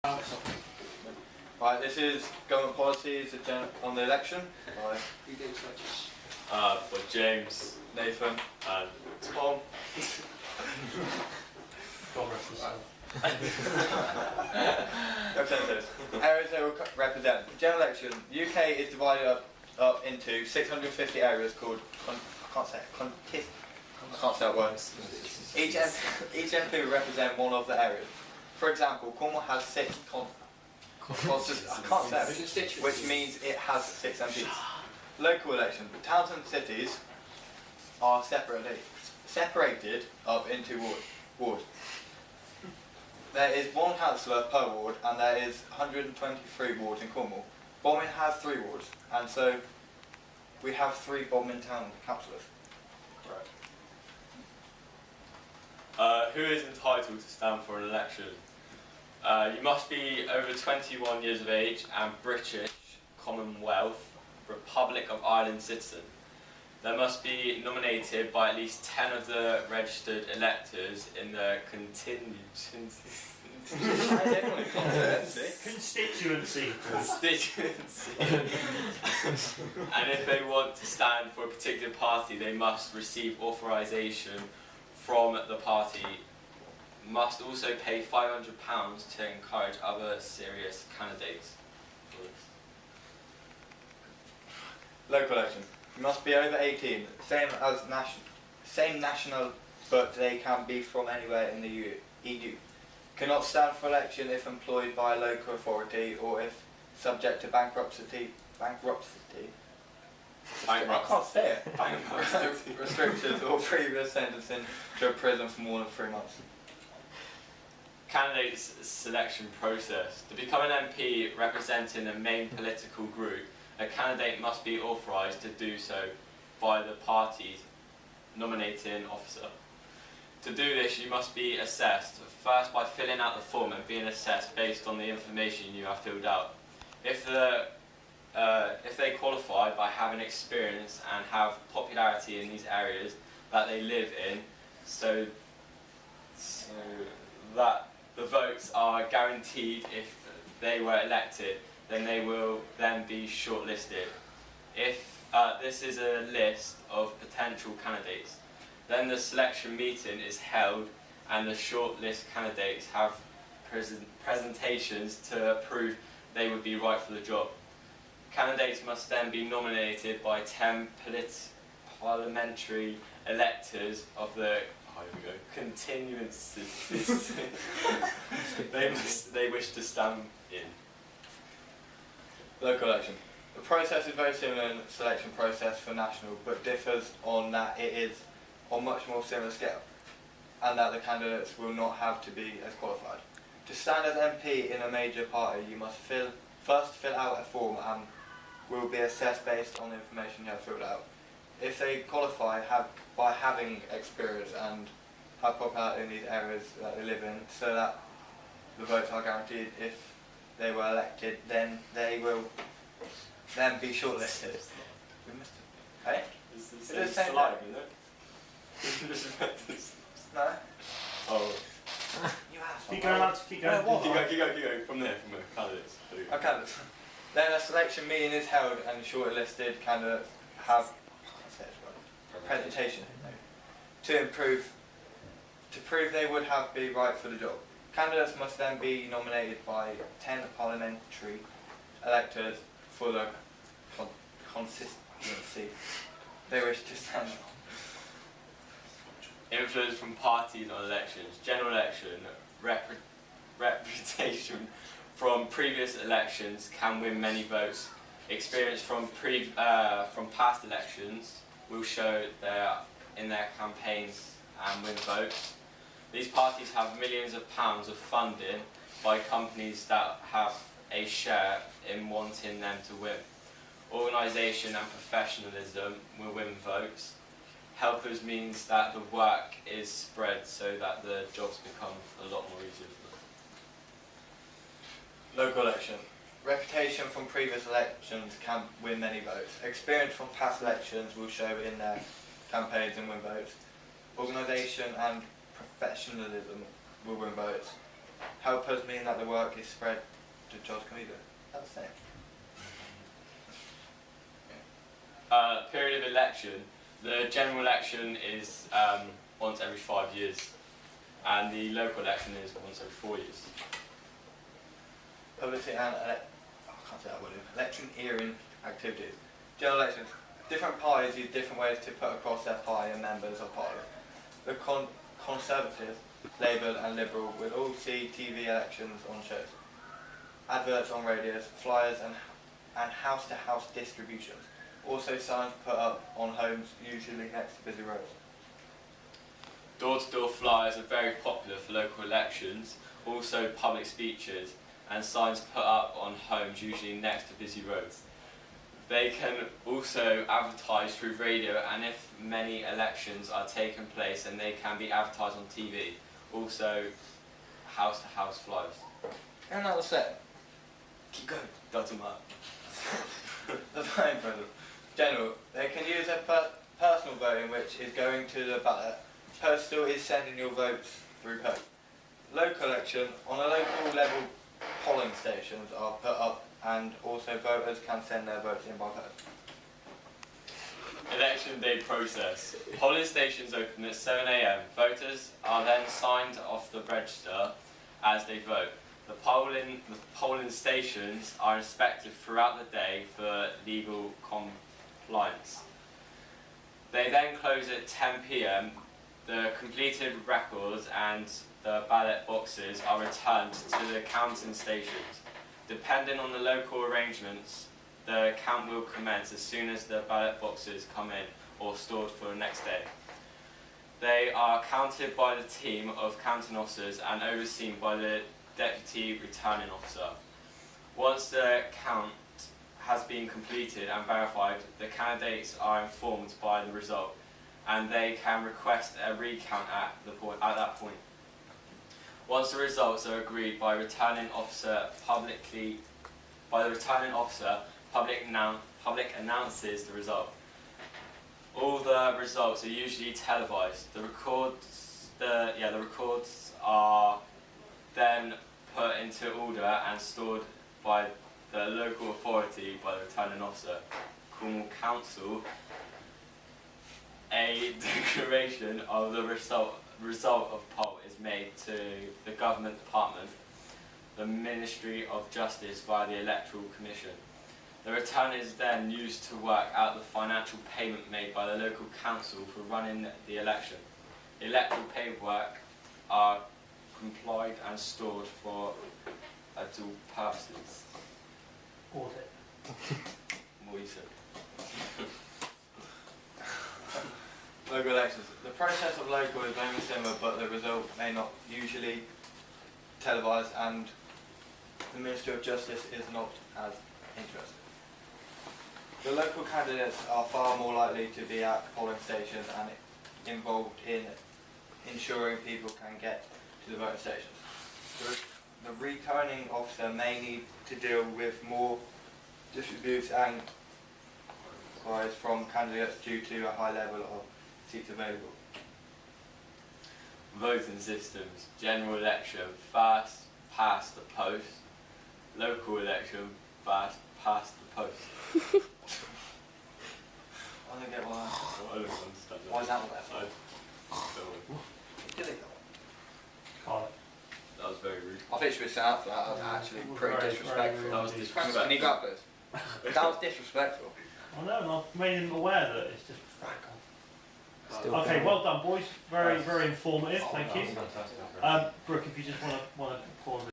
Right, this is government policies on the election. Right. For James, Nathan, and Tom. Representatives. Areas they will represent. General election. UK is divided up into 650 areas called I can't say that word. Each MP will represent one of the areas. For example, Cornwall has 6 which means it has 6 MPs. Local election. Towns and cities are separated up into wards. There is 1 councillor per ward, and there is 123 wards in Cornwall. Bodmin has 3 wards, and so we have 3 Bodmin town councillors. Right. Who is entitled to stand for an election? You must be over 21 years of age and British, Commonwealth, Republic of Ireland citizen. There must be nominated by at least 10 of the registered electors in the Constituency. And if they want to stand for a particular party, they must receive authorisation from the party. Must also pay £500 to encourage other serious candidates. Local election. You must be over 18, same national, but they can be from anywhere in the EU. Cannot stand for election if employed by a local authority or if subject to bankruptcy. I can't say it. Restrictions or previous sentencing to a prison for more than 3 months. Candidates selection process. To become an MP representing a main political group, a candidate must be authorised to do so by the party's nominating officer. To do this, you must be assessed first by filling out the form and being assessed based on the information you have filled out. If they qualify by having experience and have popularity in these areas that they live in, so that the votes are guaranteed if they were elected, then they will then be shortlisted. If this is a list of potential candidates, then the selection meeting is held and the shortlist candidates have presentations to prove they would be right for the job. Candidates must then be nominated by 10 parliamentary electors of the continuances they wish to stand in. Local election. The process is very similar in the selection process for national, but differs on that it is on much more similar scale, and that the candidates will not have to be as qualified. To stand as MP in a major party, you must first fill out a form and will be assessed based on the information you have filled out. If they qualify by having experience and have popularity in these areas that they live in, so that the votes are guaranteed if they were elected, then they will then be shortlisted. We missed it. Hey? It's It is the same slide, thing. isn't it? No? Oh. You asked. Keep going, lads, keep going. Keep going. From there, candidates. Okay. Then a selection meeting is held and shortlisted candidates have presentation to prove they would be right for the job. Candidates must then be nominated by 10 parliamentary electors for the constituency they wish to stand on. Influence from parties on elections. General election. Reputation from previous elections can win many votes. Experience from past elections will show in their campaigns and win votes. These parties have millions of pounds of funding by companies that have a share in wanting them to win. Organisation and professionalism will win votes. Helpers means that the work is spread so that the jobs become a lot more easier for them. Local election. Reputation from previous elections can win many votes. Experience from past elections will show in their campaigns and win votes. Organisation and professionalism will win votes. Helpers mean that the work is spread to jobs can be done. That's the same. Period of election. The general election is once every 5 years, and the local election is once every 4 years. Publicity and electioneering activities. General elections. Different parties use different ways to put across their party and members of parliament. The Conservatives, Labour and Liberal will all see TV elections on shows, adverts on radios, flyers and house-to-house distributions. Also signs put up on homes, usually next to busy roads. Door-to-door flyers are very popular for local elections, also public speeches and signs put up on homes, usually next to busy roads. They can also advertise through radio, and if many elections are taking place, and they can be advertised on TV. Also, house-to-house flyers. And that was set. Keep going. Doesn't matter. The voting process. General, they can use their personal voting, which is going to the ballot. Postal is sending your votes through post. Local election, on a local level, polling stations are put up, and also voters can send their votes in by post. Election day process. Polling stations open at 7 AM. Voters are then signed off the register as they vote. The polling stations are inspected throughout the day for legal compliance. They then close at 10 PM. The completed records and the ballot boxes are returned to the counting stations. Depending on the local arrangements, the count will commence as soon as the ballot boxes come in or stored for the next day. They are counted by the team of counting officers and overseen by the deputy returning officer. Once the count has been completed and verified, the candidates are informed by the result, and they can request a recount at that point. Once the results are agreed by returning officer, public announces the result. All the results are usually televised. The records are then put into order and stored by the local authority by the returning officer. Cornwall Council. A declaration of the result of poll is made to the Government Department, the Ministry of Justice via the Electoral Commission. The return is then used to work out the financial payment made by the local council for running the election. The electoral paperwork are complied and stored for dual purposes. Audit. More you said. Local elections. The process of local is very similar, but the result may not usually televised, and the Ministry of Justice is not as interested. The local candidates are far more likely to be at polling stations and involved in ensuring people can get to the voting stations. The returning officer may need to deal with more disputes and inquiries from candidates due to a high level of seats available. Voting systems. General election, fast past the post. Local election, fast past the post. I don't get why. I don't understand that. Why is that what that's for? That was very rude. I think she was set up for that. That was actually pretty Very, disrespectful. very That was rude. disrespectful. Can you grab this? That was disrespectful. I know, and I've made him aware that it's just. Still Okay, going. well done, boys. Very, very informative. Thank you. Fantastic. Brooke, if you just want to pause.